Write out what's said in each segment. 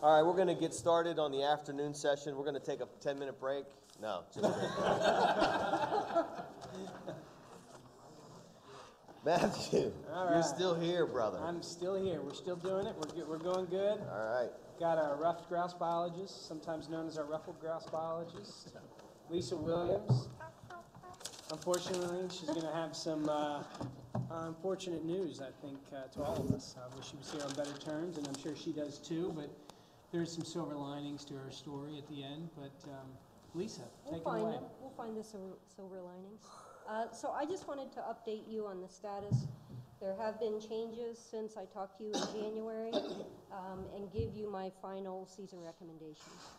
All right, we're going to get started on the afternoon session. We're going to take a 10-minute break. No, just kidding. Matthew, you're still here, brother. I'm still here. We're still doing it. We're going good. All right. Got our ruffed grouse biologist, sometimes known as our ruffled grouse biologist, Lisa Williams. Unfortunately, she's going to have some unfortunate news, I think, to all of us. I wish she was here on better terms, and I'm sure she does too, but there's some silver linings to her story at the end. But Lisa, take it away. We'll find the silver linings. So I just wanted to update you on the status. There have been changes since I talked to you in January, and give you my final season recommendations.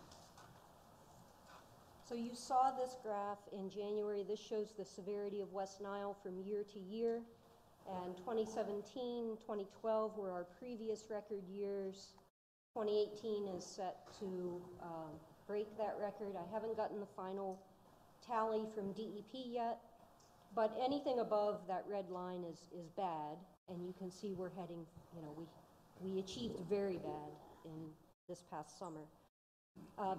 So you saw this graph in January. This shows the severity of West Nile from year to year. And 2017, 2012 were our previous record years. 2018 is set to break that record. I haven't gotten the final tally from DEP yet, but anything above that red line is bad. And you can see we're heading, we achieved very bad in this past summer.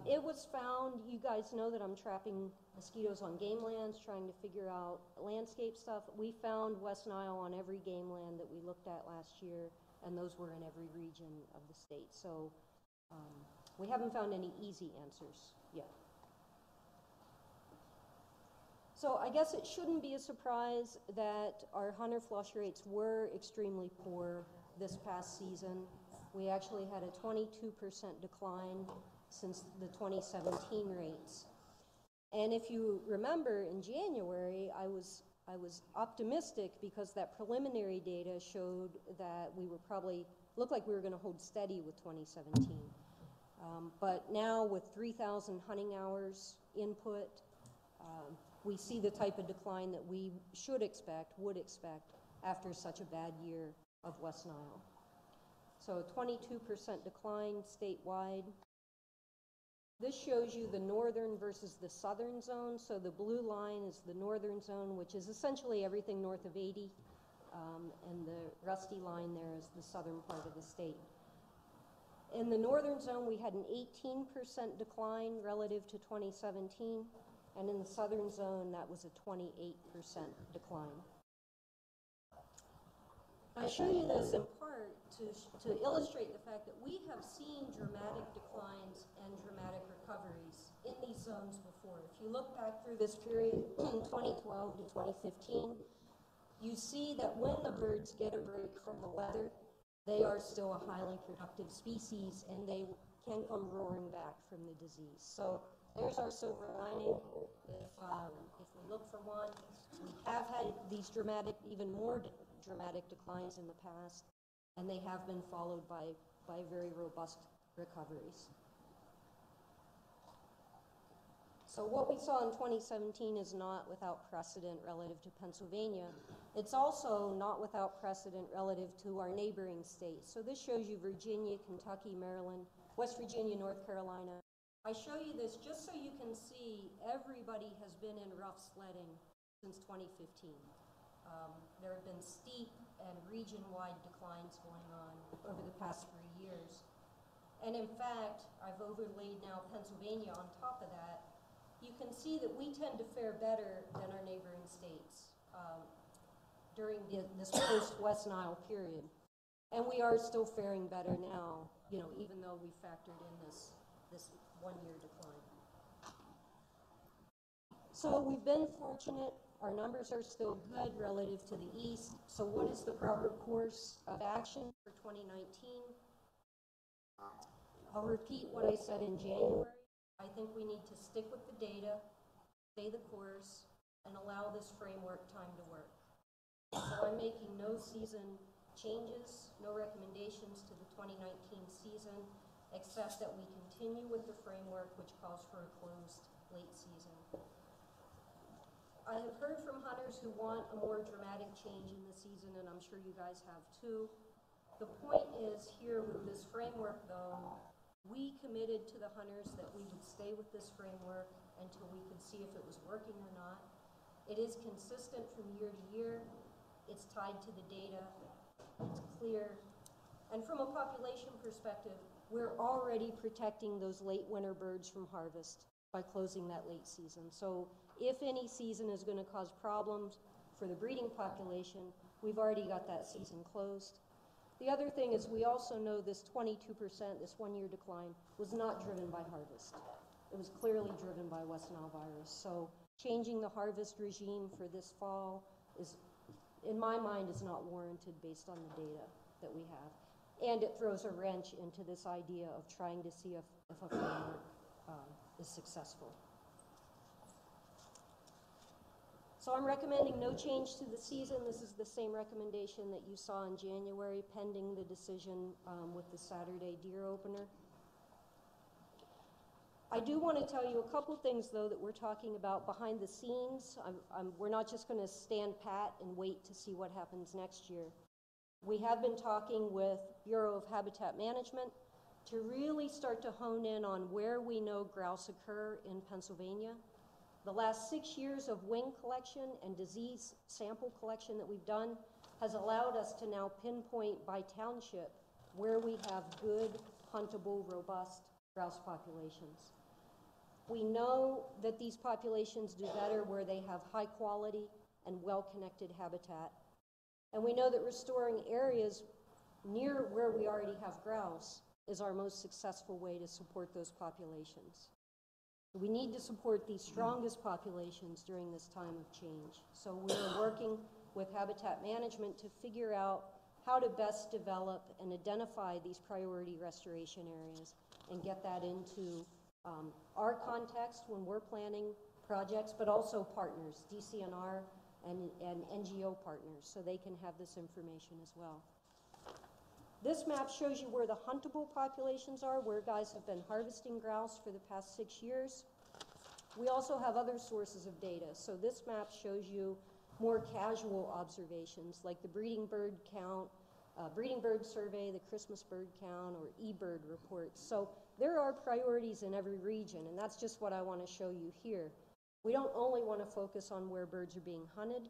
It was found, you guys know that I'm trapping mosquitoes on game lands, trying to figure out landscape stuff. We found West Nile on every game land that we looked at last year, and those were in every region of the state. So we haven't found any easy answers yet. So I guess it shouldn't be a surprise that our hunter flush rates were extremely poor this past season. We actually had a 22% decline since the 2017 rates. And if you remember, in January, I was optimistic because that preliminary data showed that we were looked like we were going to hold steady with 2017. But now with 3,000 hunting hours input, we see the type of decline that we would expect after such a bad year of West Nile. So 22% decline statewide. This shows you the northern versus the southern zone. So the blue line is the northern zone, which is essentially everything north of 80. And the rusty line there is the southern part of the state. In the northern zone, we had an 18% decline relative to 2017. And in the southern zone, that was a 28% decline. I show you this in part to illustrate the fact that we have seen dramatic declines and dramatic recoveries in these zones before. If you look back through this period, 2012 to 2015, you see that when the birds get a break from the weather, they are still a highly productive species, and they can come roaring back from the disease. So there's our silver lining. If we look for one, we have had these even more dramatic declines in the past, and they have been followed by very robust recoveries. So what we saw in 2017 is not without precedent relative to Pennsylvania. It's also not without precedent relative to our neighboring states. So this shows you Virginia, Kentucky, Maryland, West Virginia, North Carolina. I show you this just so you can see everybody has been in rough sledding since 2015. There have been steep and region-wide declines going on over the past 3 years. And in fact, I've overlaid now Pennsylvania on top of that. You can see that we tend to fare better than our neighboring states during this post-West Nile period. And we are still faring better now, even though we factored in this one-year decline. So we've been fortunate. Our numbers are still good relative to the east. So what is the proper course of action for 2019? I'll repeat what I said in January. I think we need to stick with the data, stay the course, and allow this framework time to work. So I'm making no season changes, no recommendations to the 2019 season, except that we continue with the framework which calls for a closed late season. I have heard from hunters who want a more dramatic change in the season, and I'm sure you guys have too. The point is here with this framework, though, we committed to the hunters that we would stay with this framework until we could see if it was working or not. It is consistent from year to year. It's tied to the data. It's clear. And from a population perspective, we're already protecting those late winter birds from harvest by closing that late season. So if any season is going to cause problems for the breeding population, we've already got that season closed. The other thing is we also know this 22%, this 1-year decline, was not driven by harvest. It was clearly driven by West Nile virus. So changing the harvest regime for this fall is, in my mind, is not warranted based on the data that we have. And it throws a wrench into this idea of trying to see if a framework is successful. So I'm recommending no change to the season. This is the same recommendation that you saw in January, pending the decision with the Saturday deer opener. I do want to tell you a couple things, though, that we're talking about behind the scenes. We're not just going to stand pat and wait to see what happens next year. We have been talking with Bureau of Habitat Management to really start to hone in on where we know grouse occur in Pennsylvania. The last 6 years of wing collection and disease sample collection that we've done has allowed us to now pinpoint by township where we have good, huntable, robust grouse populations. We know that these populations do better where they have high quality and well-connected habitat. And we know that restoring areas near where we already have grouse is our most successful way to support those populations. We need to support these strongest populations during this time of change. So we're working with Habitat Management to figure out how to best develop and identify these priority restoration areas and get that into our context when we're planning projects, but also partners, DCNR and NGO partners, so they can have this information as well. This map shows you where the huntable populations are, where guys have been harvesting grouse for the past 6 years. We also have other sources of data. So this map shows you more casual observations, like the breeding bird count, breeding bird survey, the Christmas bird count, or eBird reports. So there are priorities in every region, and that's just what I want to show you here. We don't only want to focus on where birds are being hunted,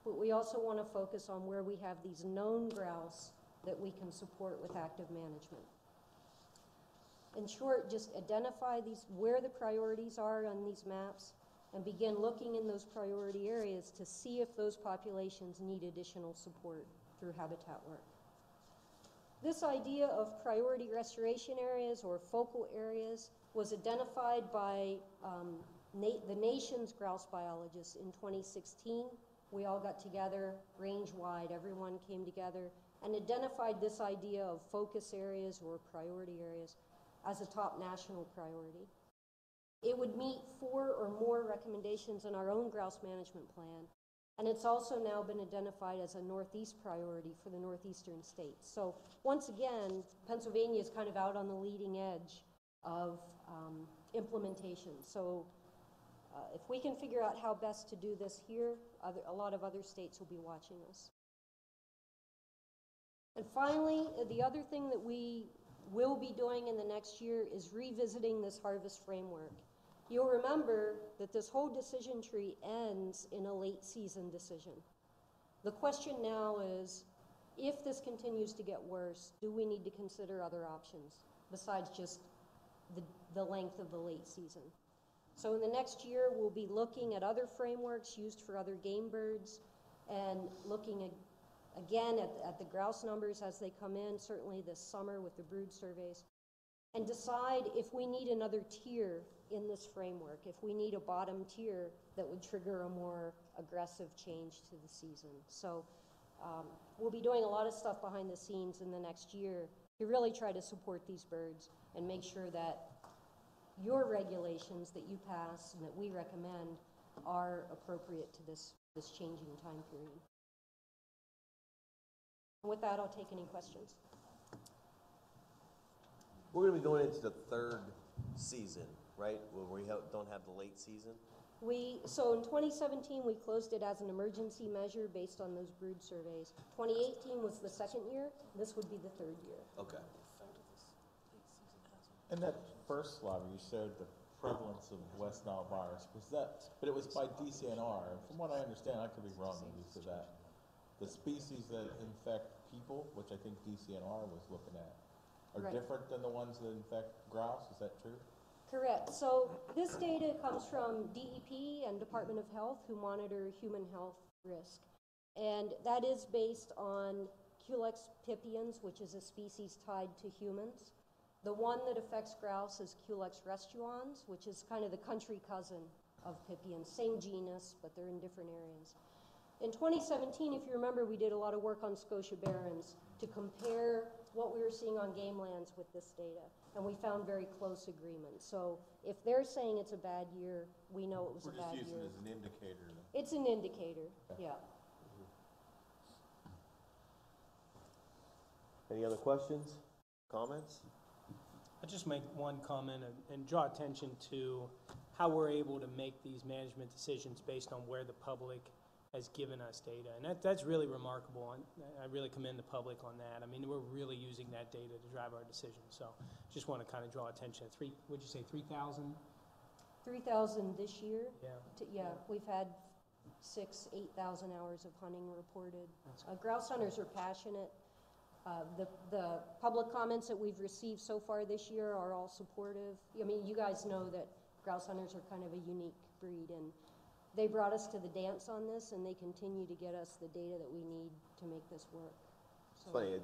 but we also want to focus on where we have these known grouse that we can support with active management. In short, just identify where the priorities are on these maps and begin looking in those priority areas to see if those populations need additional support through habitat work. This idea of priority restoration areas or focal areas was identified by the nation's grouse biologists in 2016. We all got together, range-wide, everyone came together and identified this idea of focus areas or priority areas as a top national priority. It would meet 4 or more recommendations in our own grouse management plan, and it's also now been identified as a Northeast priority for the northeastern states. So once again, Pennsylvania is kind of out on the leading edge of implementation. So if we can figure out how best to do this here, a lot of other states will be watching us. And finally, the other thing that we will be doing in the next year is revisiting this harvest framework. You'll remember that this whole decision tree ends in a late season decision. The question now is, if this continues to get worse, do we need to consider other options besides just the length of the late season? So in the next year, we'll be looking at other frameworks used for other game birds and looking again at the grouse numbers as they come in, certainly this summer with the brood surveys, and decide if we need another tier in this framework, if we need a bottom tier that would trigger a more aggressive change to the season. So we'll be doing a lot of stuff behind the scenes in the next year to really try to support these birds and make sure that your regulations that you pass and that we recommend are appropriate to this changing time period. And with that, I'll take any questions. We're going to be going into the 3rd season, right? Where we don't have the late season. So in 2017, we closed it as an emergency measure based on those brood surveys. 2018 was the 2nd year. This would be the 3rd year. Okay. In that first slide, you showed the prevalence of West Nile virus. But it was by DCNR. And from what I understand, I could be wrong when you said that. The species that infect people, which I think DCNR was looking at, are Right. different than the ones that infect grouse, is that true? Correct. So this data comes from DEP and Department of Health, who monitor human health risk. And that is based on Culex pipiens, which is a species tied to humans. The one that affects grouse is Culex restuans, which is kind of the country cousin of pipiens. Same genus, but they're in different areas. In 2017, if you remember, we did a lot of work on Scotia Barrens to compare what we were seeing on game lands with this data, and we found very close agreement. So if they're saying it's a bad year, we know it was a bad We're just using year. it as an indicator then. It's an indicator, yeah. Any other questions, comments? I'll just make one comment and draw attention to how we're able to make these management decisions based on where the public has given us data. And that's really remarkable. I really commend the public on that. I mean, we're really using that data to drive our decisions. So just want to kind of draw attention. Would you say 3,000? 3,000 this year? Yeah. Yeah, we've had 8,000 hours of hunting reported. Grouse hunters are passionate. The public comments that we've received so far this year are all supportive. I mean, you guys know that grouse hunters are kind of a unique breed, and they brought us to the dance on this, and they continue to get us the data that we need to make this work. It's funny,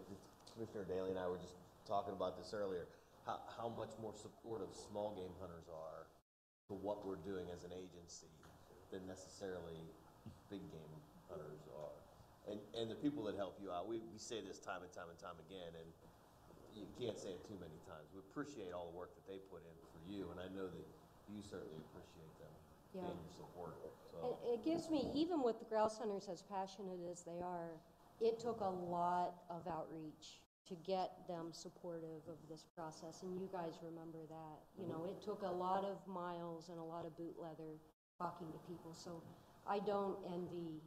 Commissioner Daly and I were just talking about this earlier, how much more supportive small game hunters are to what we're doing as an agency than necessarily big game hunters are. And the people that help you out, we say this time and time and time again, and you can't say it too many times. We appreciate all the work that they put in for you, and I know that you certainly appreciate them Yeah. and your support. So. It gives me, even with the grouse hunters as passionate as they are, it took a lot of outreach to get them supportive of this process, and you guys remember that. You know, it took a lot of miles and a lot of boot leather talking to people, so I don't envy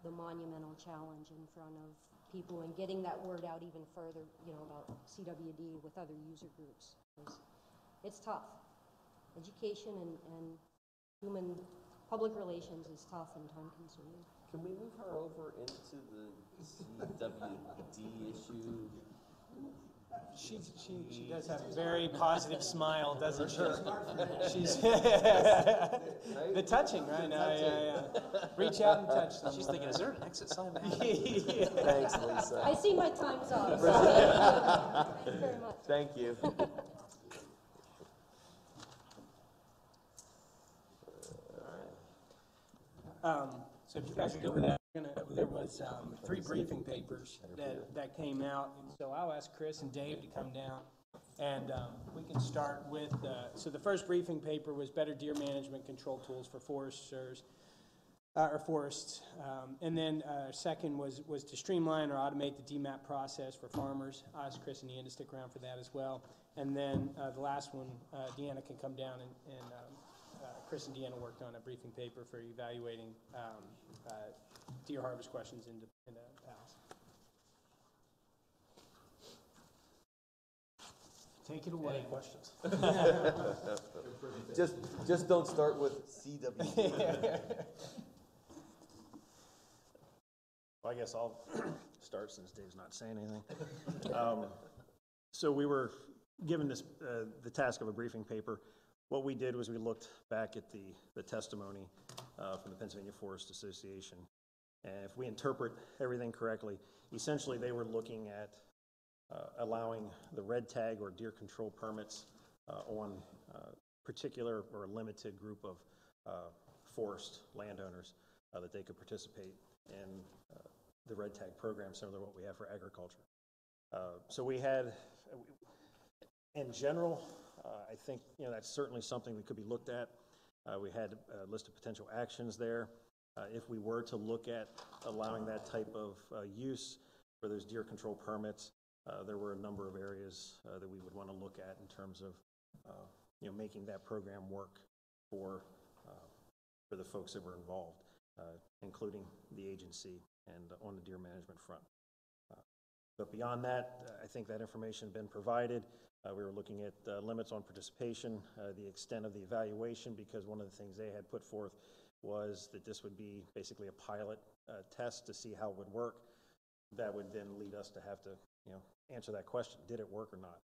the monumental challenge in front of people and getting that word out even further, you know, about CWD with other user groups. It's tough. Education and human public relations is tough and time consuming. Can we move her over into the CWD issue? She does have a very positive smile, doesn't she? She's the touching, right? Yeah. Reach out and touch them. She's thinking, is there an exit sign behind Yeah. Thanks, Lisa. I see my time's up. So thank you very much. Thank you. So if you guys are good with that, there was 3 briefing papers that came out. And so I'll ask Chris and Dave to come down, and we can start with, so the first briefing paper was Better Deer Management Control Tools for Foresters, or Forests. And then second was to streamline or automate the DMAP process for farmers. I'll ask Chris and Ian to stick around for that as well. And then the last one, Deanna can come down, and Chris and Deanna worked on a briefing paper for evaluating deer harvest questions in the past. Take it away. Any questions? Just don't start with CWD. Well, I guess I'll start since Dave's not saying anything. So we were given this the task of a briefing paper. What we did was we looked back at the testimony from the Pennsylvania Forest Association. And if we interpret everything correctly, essentially they were looking at allowing the red tag or deer control permits on particular or a limited group of forest landowners that they could participate in the red tag program, similar to what we have for agriculture. So we had, in general, I think that's certainly something that could be looked at. We had a list of potential actions there. If we were to look at allowing that type of use for those deer control permits, there were a number of areas that we would want to look at in terms of making that program work for the folks that were involved, including the agency and on the deer management front. But beyond that, I think that information has been provided. We were looking at limits on participation, the extent of the evaluation, because one of the things they had put forth was that this would be basically a pilot test to see how it would work. That would then lead us to have to answer that question, did it work or not?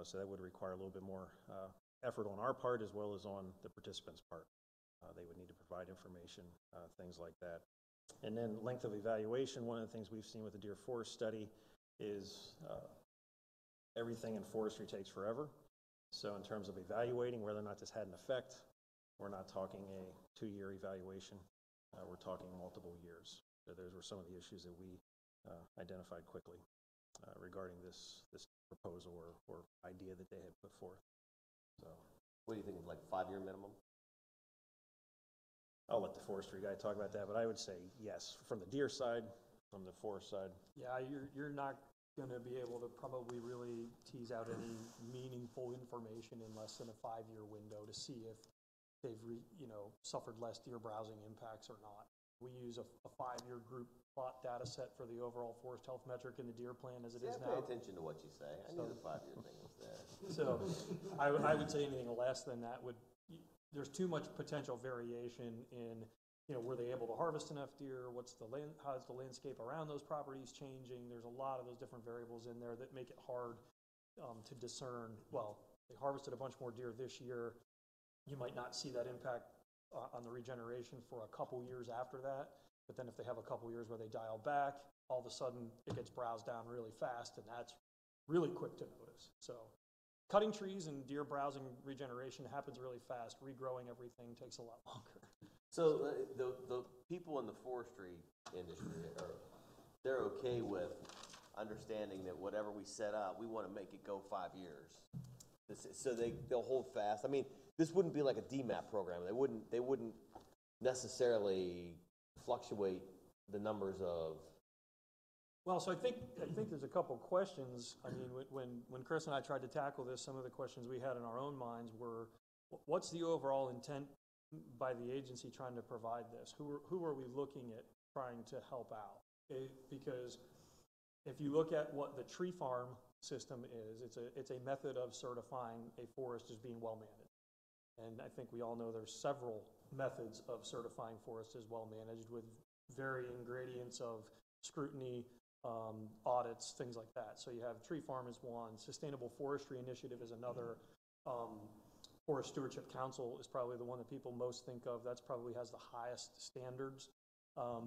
So that would require a little bit more effort on our part as well as on the participants' part. They would need to provide information, things like that. And then length of evaluation, one of the things we've seen with the Deer Forest study is everything in forestry takes forever. So in terms of evaluating whether or not this had an effect, we're not talking a 2-year evaluation. We're talking multiple years. So those were some of the issues that we identified quickly regarding this proposal or idea that they had put forth. So, What do you think, like 5-year minimum? I'll let the forestry guy talk about that, but I would say yes, from the deer side, from the forest side. Yeah, you're not gonna be able to probably really tease out any meaningful information in less than a 5-year window to see if they've suffered less deer browsing impacts or not. We use a 5-year group plot data set for the overall forest health metric in the deer plan as it is I now. pay attention to what you say. I knew the 5-year thing was there. So I would say anything less than that there's too much potential variation in, were they able to harvest enough deer? How's the landscape around those properties changing? There's a lot of those different variables in there that make it hard to discern. Well, they harvested a bunch more deer this year. You might not see that impact on the regeneration for a couple years after that. But then if they have a couple years where they dial back, all of a sudden it gets browsed down really fast, and that's really quick to notice. So cutting trees and deer browsing regeneration happens really fast. Regrowing everything takes a lot longer. So the people in the forestry industry they're okay with understanding that whatever we set up, we want to make it go 5 years. So they'll hold fast. I mean, this wouldn't be like a DMAP program. They wouldn't necessarily fluctuate the numbers of. Well, so I think there's a couple questions. I mean, when Chris and I tried to tackle this, some of the questions we had in our own minds were, what's the overall intent by the agency trying to provide this? Who are we looking at trying to help out? Because if you look at what the tree farm system is, it's a method of certifying a forest as being well managed. And I think we all know there's several methods of certifying forests as well managed with varying gradients of scrutiny, audits, things like that. So you have Tree Farm is one, Sustainable Forestry Initiative is another, Forest Stewardship Council is probably the one that people most think of. That's probably has the highest standards. But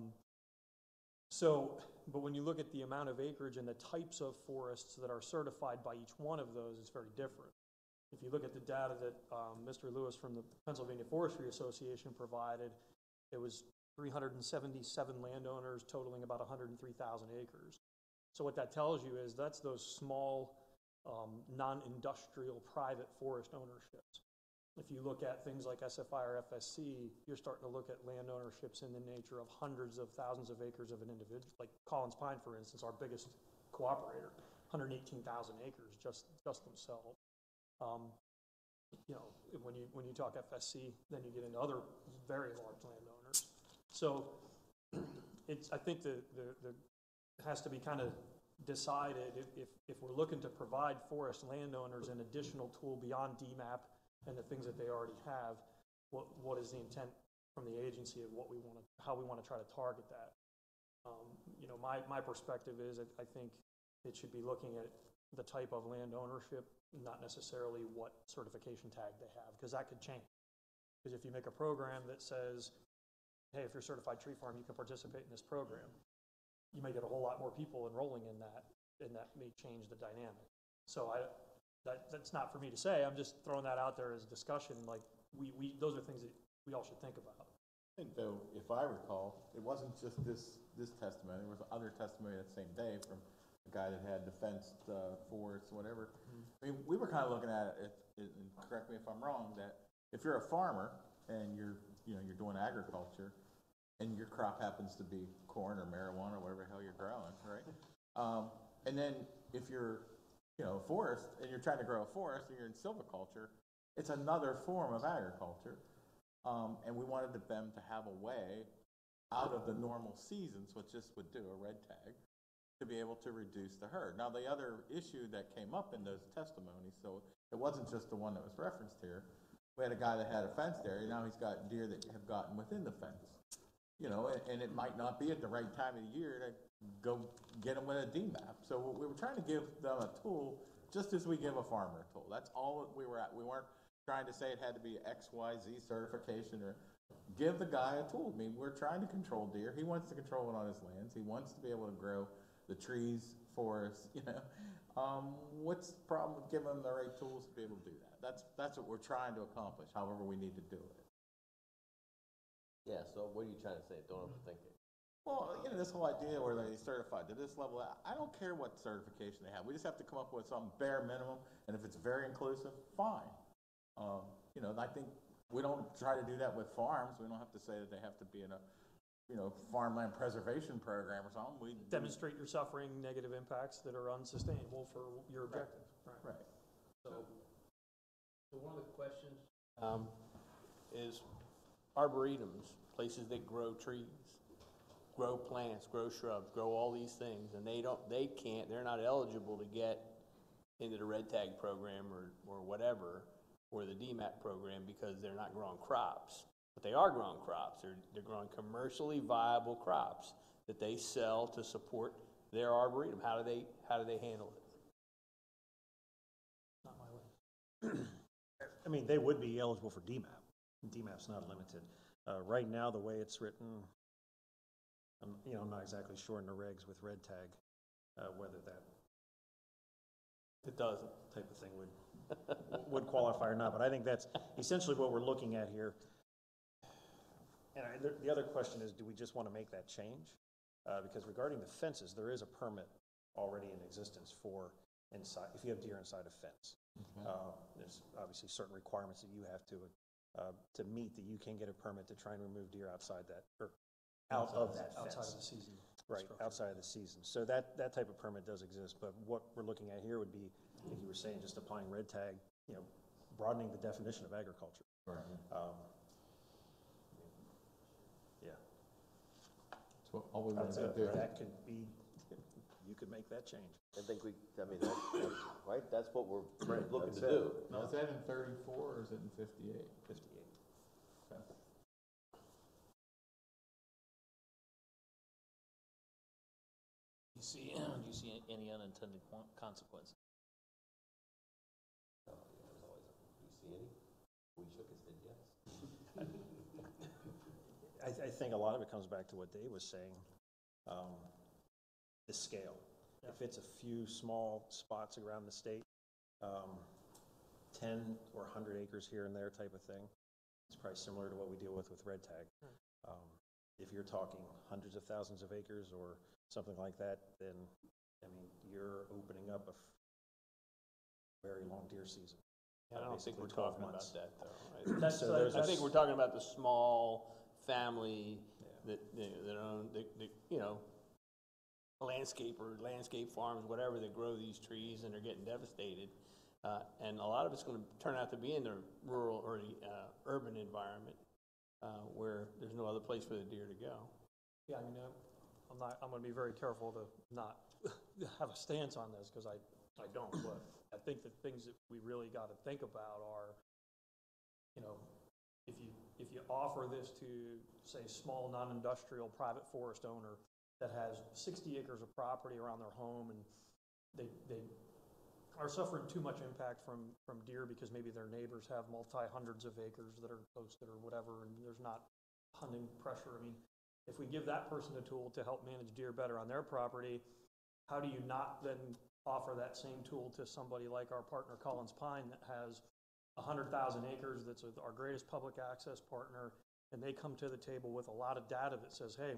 when you look at the amount of acreage and the types of forests that are certified by each one of those, it's very different. If you look at the data that Mr. Lewis from the Pennsylvania Forestry Association provided, it was 377 landowners totaling about 103,000 acres. So what that tells you is that's those small, non-industrial private forest ownerships. If you look at things like SFI or FSC, you're starting to look at land ownerships in the nature of hundreds of thousands of acres of an individual, like Collins Pine, for instance, our biggest cooperator, 118,000 acres just themselves. When you talk FSC, then you get into other very large landowners. So I think it has to be kind of decided if we're looking to provide forest landowners an additional tool beyond DMAP and the things that they already have, what is the intent from the agency of how we want to try to target that? My perspective is I think it should be looking at the type of land ownership, not necessarily what certification tag they have, because that could change. Because if you make a program that says, hey, if you're certified tree farm, you can participate in this program, you may get a whole lot more people enrolling in that, and that may change the dynamic. So that's not for me to say. I'm just throwing that out there as discussion. Like those are things that we all should think about. I think though, if I recall, it wasn't just this testimony. There was other testimony that same day from a guy that had defensed forests, whatever. I mean, we were kind of looking at it, and correct me if I'm wrong, that if you're a farmer and you're doing agriculture, and your crop happens to be corn or marijuana or whatever the hell you're growing, right? And then if you're a forest and you're trying to grow a forest and you're in silviculture, it's another form of agriculture. And we wanted them to have a way out of the normal seasons, which this would do, a red tag, to be able to reduce the herd. Now, the other issue that came up in those testimonies, so it wasn't just the one that was referenced here. We had a guy that had a fenced area. Now he's got deer that have gotten within the fence. you know, and it might not be at the right time of the year to go get them with a DMAP. So we were trying to give them a tool, just as we give a farmer a tool. That's all that we were at. We weren't trying to say it had to be X, Y, Z certification, or give the guy a tool. I mean, we're trying to control deer. He wants to control it on his lands. He wants to be able to grow the trees for us, you know. What's the problem with giving them the right tools to be able to do that? That's what we're trying to accomplish, however we need to do it. Yeah, so what are you trying to say? Don't overthink it. Well, you know, this whole idea where they certified to this level, I don't care what certification they have. We just have to come up with some bare minimum, and if it's very inclusive, fine. You know, I think we don't try to do that with farms. We don't have to say that they have to be in a, you know, farmland preservation program or something. We Demonstrate you're suffering negative impacts that are unsustainable for your objective. Right. So, one of the questions is arboretums, places that grow trees, grow plants, grow shrubs, grow all these things, and they're not eligible to get into the red tag program or whatever, or the DMAP program, because they're not growing crops. But they are growing crops. They're growing commercially viable crops that they sell to support their arboretum. How do they handle it? not my way. I mean, they would be eligible for DMAP. DMAP's not limited. Right now, the way it's written, I'm not exactly sure in the regs with red tag, whether that It doesn't. type of thing would qualify or not, but I think that's essentially what we're looking at here. And the other question is, do we just want to make that change? Because regarding the fences, there is a permit already in existence for inside, if you have deer inside a fence. Okay. There's obviously certain requirements that you have to meet, that you can get a permit to try and remove deer outside that, or out of that fence. Outside of the season. Right, structure. outside of the season. So that type of permit does exist, but what we're looking at here would be, like you were saying, just applying red tag, broadening the definition of agriculture. Right. Yeah. That's what all we want to do. That could be, you could make that change. I think that's right, that's what we're looking to That's do. it. Now, is that in 34 or is it in 58? 58. Okay. Do you see any unintended consequences? Oh, yeah, there's always do you see any? We shook his head yes. I think a lot of it comes back to what Dave was saying, the scale. Yeah. If it's a few small spots around the state, 10 or 100 acres here and there type of thing, it's probably similar to what we deal with red tag. If you're talking hundreds of thousands of acres or something like that, then, you're opening up a very long deer season. I don't think we're Basically 12 talking about months. that, though. That's, So there's I think we're talking about the small family that own, landscape farms, whatever, that grow these trees and are getting devastated. And a lot of it's going to turn out to be in the rural or the urban environment where there's no other place for the deer to go. Yeah, I'm going to be very careful to not have a stance on this, because I don't, but I think the things that we really got to think about are, if you offer this to, say, small non-industrial private forest owner that has 60 acres of property around their home, and they are suffering too much impact from deer because maybe their neighbors have multi-hundreds of acres that are posted or whatever, and there's not hunting pressure. If we give that person a tool to help manage deer better on their property, how do you not then offer that same tool to somebody like our partner Collins Pine that has 100,000 acres, that's our greatest public access partner, and they come to the table with a lot of data that says, hey,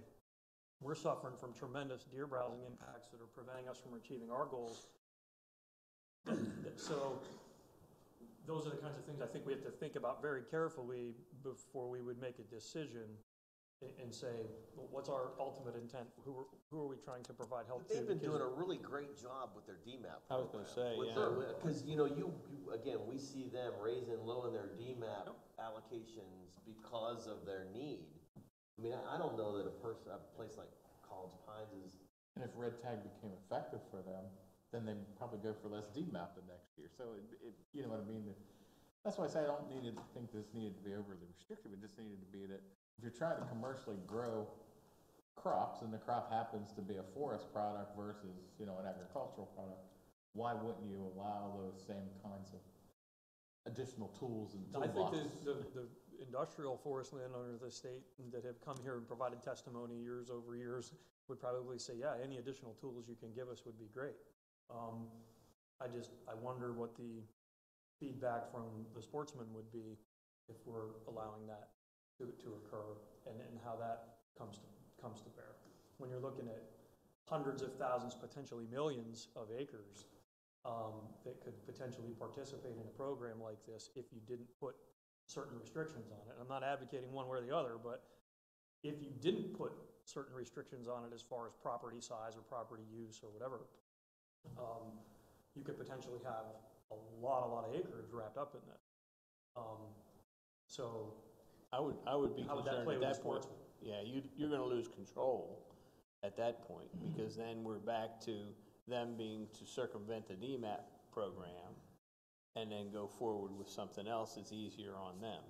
we're suffering from tremendous deer browsing impacts that are preventing us from achieving our goals. So those are the kinds of things I think we have to think about very carefully before we would make a decision and say, well, what's our ultimate intent? Who are we trying to provide help to? They've been doing a really great job with their DMAP program. I was gonna say, yeah. Because, again, we see them raising low in their DMAP allocations because of their need. I don't know that a place like Collins Pines is. And if red tag became effective for them, then they'd probably go for less DMAP the next year. So you know what I mean? That's why I say I don't think this needed to be overly restrictive. It just needed to be that if you're trying to commercially grow crops and the crop happens to be a forest product versus, you know, an agricultural product, why wouldn't you allow those same kinds of additional tools and I think toolboxes? the industrial forest landowners of the state that have come here and provided testimony years over years would probably say, yeah, any additional tools you can give us would be great. I wonder what the feedback from the sportsmen would be if we're allowing that to occur, and how that comes to bear. When you're looking at hundreds of thousands, potentially millions of acres that could potentially participate in a program like this if you didn't put certain restrictions on it. I'm not advocating one way or the other, but if you didn't put certain restrictions on it as far as property size or property use or whatever, you could potentially have a lot of acreage wrapped up in that. So I would be how would that concerned play at with the that point. sportsman? Yeah, you're gonna lose control at that point, because then we're back to them being to circumvent the DMAP program and then go forward with something else that's easier on them.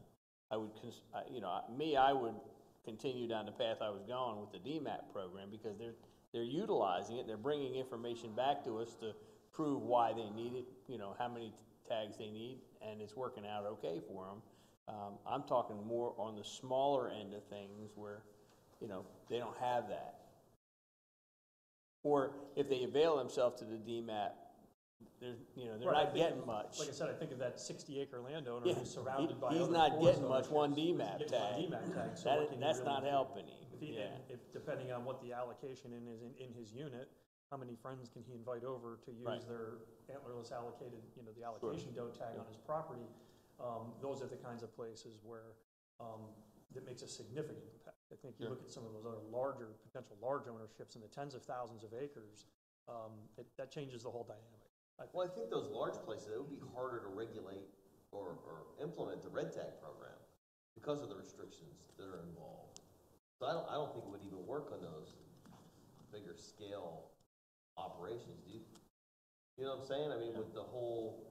I would, I would continue down the path I was going with the DMAP program, because they're utilizing it, they're bringing information back to us to prove why they need it, you know, how many tags they need, and it's working out okay for them. I'm talking more on the smaller end of things where, you know, they don't have that. Or if they avail themselves to the DMAP, they're not getting much. Like I said, I think of that 60-acre landowner Yeah, who's surrounded by he's other not forest getting much ownerships. one He's DMAP getting one tag. DMAP tag, so what can he That's really not do? helping him. If depending on what the allocation in his unit, how many friends can he invite over to use Right. their antlerless allocated, the allocation doe tag on his property? Those are the kinds of places where that makes a significant impact. I think you look at some of those other potential large ownerships in the tens of thousands of acres, that changes the whole dynamic. Well, I think those large places, it would be harder to regulate or implement the red tag program because of the restrictions that are involved. So I don't think it would even work on those bigger scale operations, do you? You know what I'm saying? I mean, with the whole.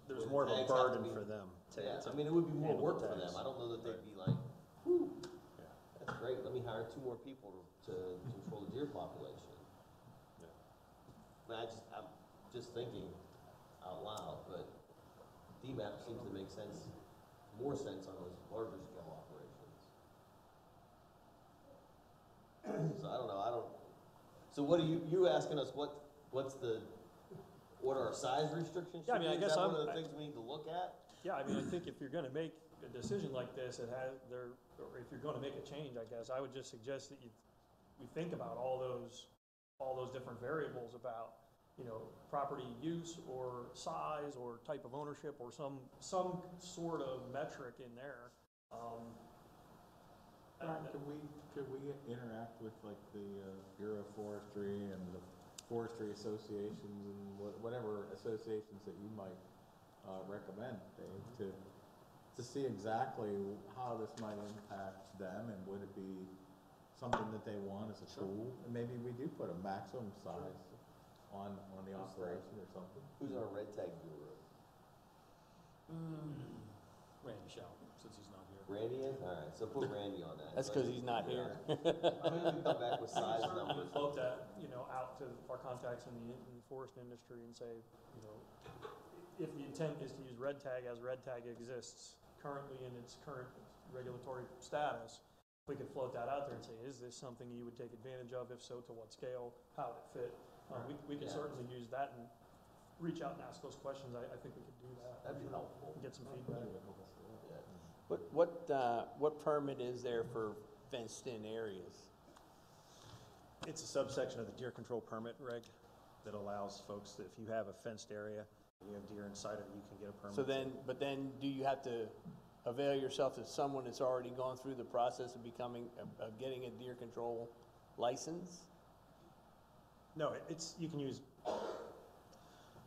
There's with more of a tags have to burden be- for them. Yeah, I mean, it would be more handle work the for them. tags. I don't know that they'd be like, whew, that's great, let me hire 2 more people to control the deer population. But I'm just thinking out loud, but DMAP seems to make more sense on those larger scale operations. So I don't know, so what are you asking us, what are our size restrictions? Yeah, I mean, I Is guess that one I'm- of the things we need to look at? Yeah, I mean, I think if you're gonna make a decision like this, or if you're gonna make a change, I guess, I would just suggest that we think about all those different variables about, property use or size or type of ownership or some sort of metric in there. Brian, could we interact with like the Bureau of Forestry and the forestry associations and whatever associations that you might recommend, Dave, to see exactly how this might impact them, and would it be something that they want as a tool? And maybe we do put a maximum size on the operation or something. Who's our red tag guru? Randy Shaw, since he's not here. Randy is? All right, so put Randy on that. That's because he's not here. Maybe we come back with size Certainly numbers. float that, out to our contacts in the forest industry and say, if the intent is to use red tag as red tag exists currently in its current regulatory status, we could float that out there and say, is this something you would take advantage of? If so, to what scale? How would it fit? We can certainly use that and reach out and ask those questions. I think we could do that. That'd be helpful. Get some feedback. What permit is there for fenced-in areas? It's a subsection of the deer control permit reg that allows folks that if you have a fenced area, and you have deer inside of it, you can get a permit. But then do you have to avail yourself of someone that's already gone through the process of getting a deer control license? No, you can use, I'm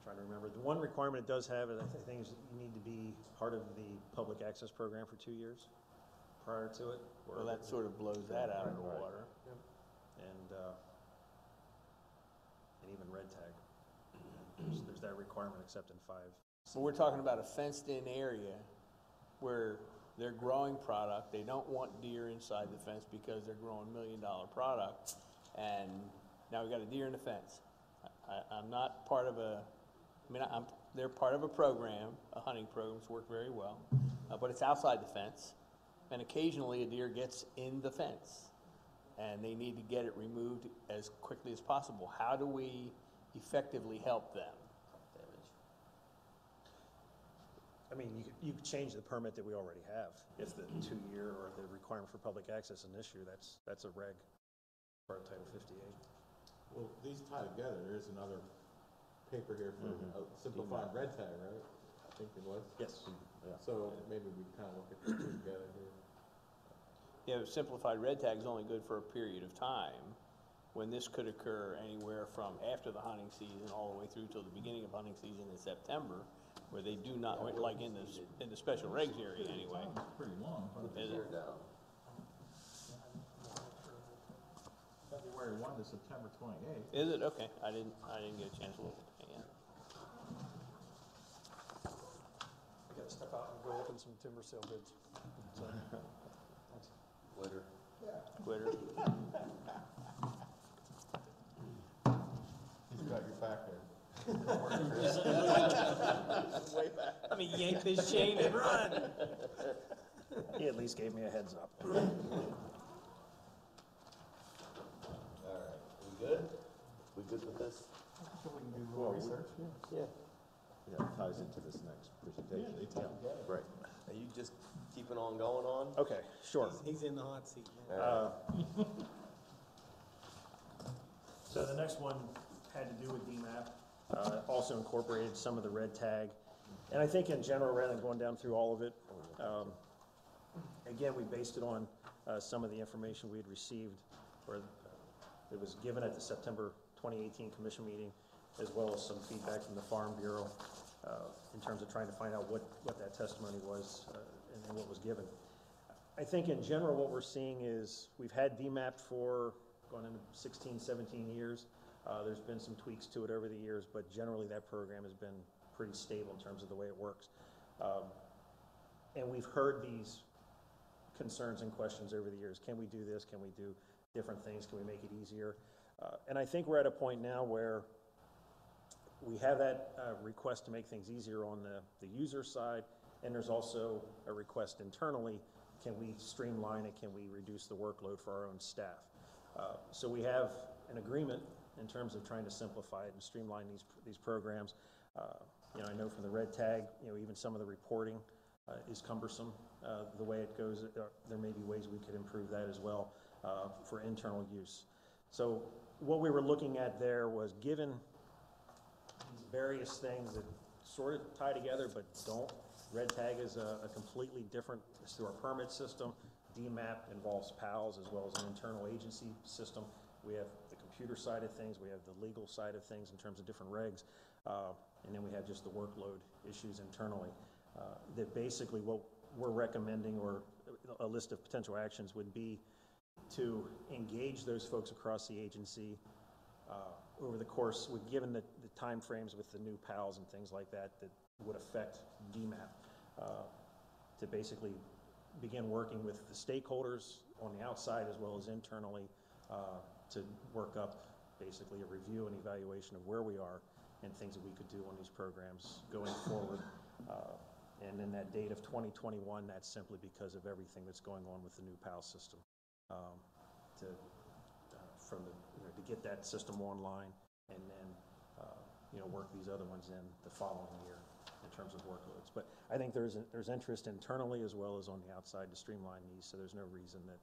trying to remember, the one requirement it does have, is I think is you need to be part of the public access program for 2 years prior to it. Well, that sort of blows that out of the water. And even red tag. There's that requirement except in 5. So we're talking about a fenced-in area where they're growing product, they don't want deer inside the fence because they're growing $1 million product, and now we got a deer in the fence. I'm not part of they're part of a program, a hunting program, it's worked very well, but it's outside the fence, and occasionally a deer gets in the fence, and they need to get it removed as quickly as possible. How do we effectively help them? I mean, you could change the permit that we already have. If the 2-year or the requirement for public access is an issue, that's a reg part of Title 58. Well, these tie together. There is another paper here for simplified red tag, right? I think it was. Yes. Yeah. So maybe we kind of look at the two together here. Yeah, simplified red tag is only good for a period of time, when this could occur anywhere from after the hunting season all the way through till the beginning of hunting season in September, where they do not, like in the special regs area anyway. It's pretty long. Is it? February 1 to September 28th. Is it? Okay, I didn't get a chance to look. Hang on. I gotta step out and go open some timber sale bids. So, Later. Quitter. He's got your back there. Let me yank this chain and run. He at least gave me a heads up. All right, we good? We good with this? So we can do a little research. Yeah. Yeah, it ties into this next presentation. They tie together. Right. Are you just keeping on going on? Okay, sure. He's in the hot seat now. So the next one had to do with DMAP, also incorporated some of the red tag. And I think in general, rather than going down through all of it, again, we based it on some of the information we had received, or it was given at the September 2018 commission meeting, as well as some feedback from the Farm Bureau in terms of trying to find out what that testimony was and what was given. I think in general, what we're seeing is we've had DMAP for going into 16, 17 years. There's been some tweaks to it over the years, but generally that program has been pretty stable in terms of the way it works. And we've heard these concerns and questions over the years. Can we do this? Can we do different things? Can we make it easier? And I think we're at a point now where we have that request to make things easier on the user side, and there's also a request internally. Can we streamline it? Can we reduce the workload for our own staff? So we have an agreement in terms of trying to simplify it and streamline these programs. I know from the red tag, even some of the reporting is cumbersome the way it goes. There may be ways we could improve that as well for internal use. So what we were looking at there was, given these various things that sort of tie together but don't, red tag is a completely different, it's through our permit system. DMAP involves PALs as well as an internal agency system. We have the computer side of things, we have the legal side of things in terms of different regs, and then we have just the workload issues internally. That basically what we're recommending, or a list of potential actions, would be to engage those folks across the agency over the course, given the time frames with the new PALs and things like that would affect DMAP, to basically begin working with the stakeholders on the outside as well as internally to work up basically a review and evaluation of where we are and things that we could do on these programs going forward. And then that date of 2021, that's simply because of everything that's going on with the new PAL system. To get that system online and then work these other ones in the following year in terms of workloads. But I think there's interest internally as well as on the outside to streamline these, so there's no reason that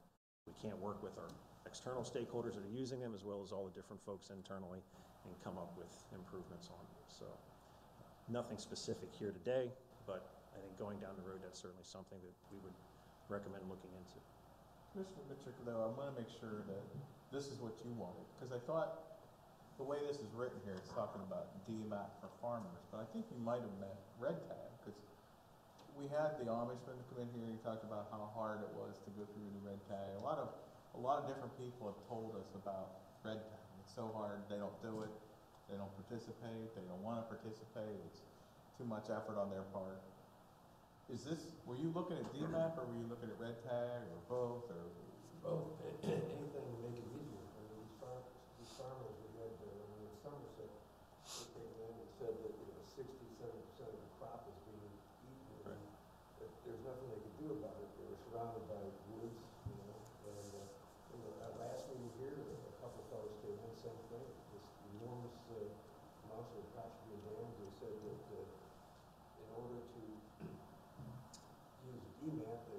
we can't work with our external stakeholders that are using them as well as all the different folks internally and come up with improvements on them. So nothing specific here today, but I think going down the road, that's certainly something that we would recommend looking into. Mr. Mitchell, though, I'm going to make sure that this is what you wanted, because I thought the way this is written here, it's talking about DMAP for farmers, but I think you might have meant red tag, because we had the Amishman come in here, he talked about how hard it was to go through the red tag. A lot of different people have told us about red tag. It's so hard, they don't do it, they don't participate, they don't want to participate, it's too much effort on their part. Is this, were you looking at DMAP or were you looking at red tag or both or? Both, anything to make it easier. I mean, these farmers, we had, in Somerset, they came in and said that, 60, 70% of the crop is being eaten. And that there's nothing they could do about it. They were surrounded by woods, and, at last meeting here, a couple of fellows came in, same thing, this enormous, amounts of crops being damaged. They said that, in order to use DMAP, they,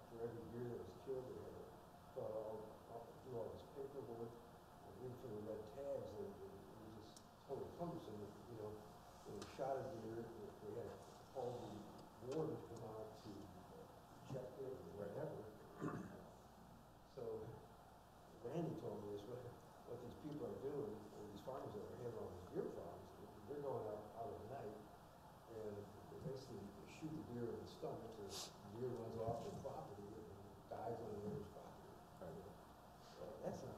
for every deer that was killed, they had to do all this paperwork, and even for the red tags, it was just totally cumbersome. When we shot a deer, we had to call the warden to come out to check it or whatever. So Randy told me this, what these people are doing, or these farmers that are handling all these deer farms, they're going out at night, and they basically shoot the deer in the stomach, the deer runs off their property and dies on the neighbor's property. That's not,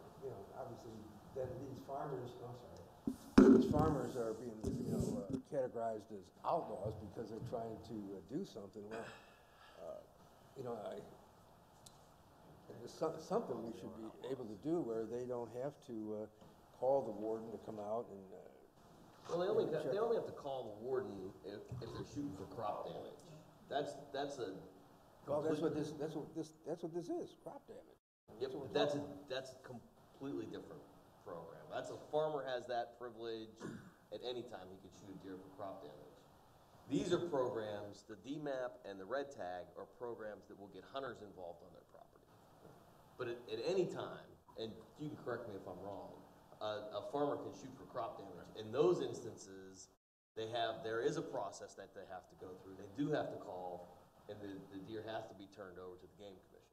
obviously, then these farmers are being, categorized as outlaws because they're trying to do something. Well, it's something we should be able to do where they don't have to call the warden to come out and. Well, they only have to call the warden if they're shooting for crop damage. That's a. Well, that's what this is, crop damage. Yep, that's a completely different program. That's a farmer has that privilege at any time he can shoot a deer for crop damage. These are programs, the DMAP and the red tag are programs that will get hunters involved on their property. But at any time, and you can correct me if I'm wrong, a farmer can shoot for crop damage. In those instances, there is a process that they have to go through. They do have to call, and the deer has to be turned over to the game commission.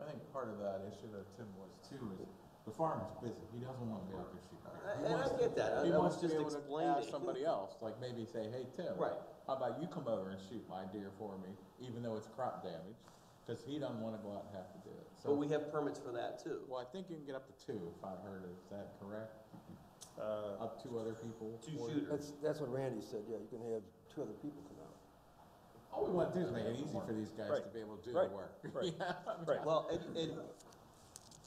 I think part of that issue that Tim was too is the farmer's busy. He doesn't want to be out there shooting. And I get that. He I wants was to be just able to explaining. ask somebody else, like maybe say, hey, Tim, Right. how about you come over and shoot my deer for me, even though it's crop damage, because he doesn't want to go out and have to do it. But we have permits for that too. Well, I think you can get up to 2, if I heard it. Is that correct? Up to other people? 2 shooters. That's what Randy said, yeah, you can have 2 other people come out. All we want to do is make it easy for these guys to be able to do the work. Right. Right. Well, and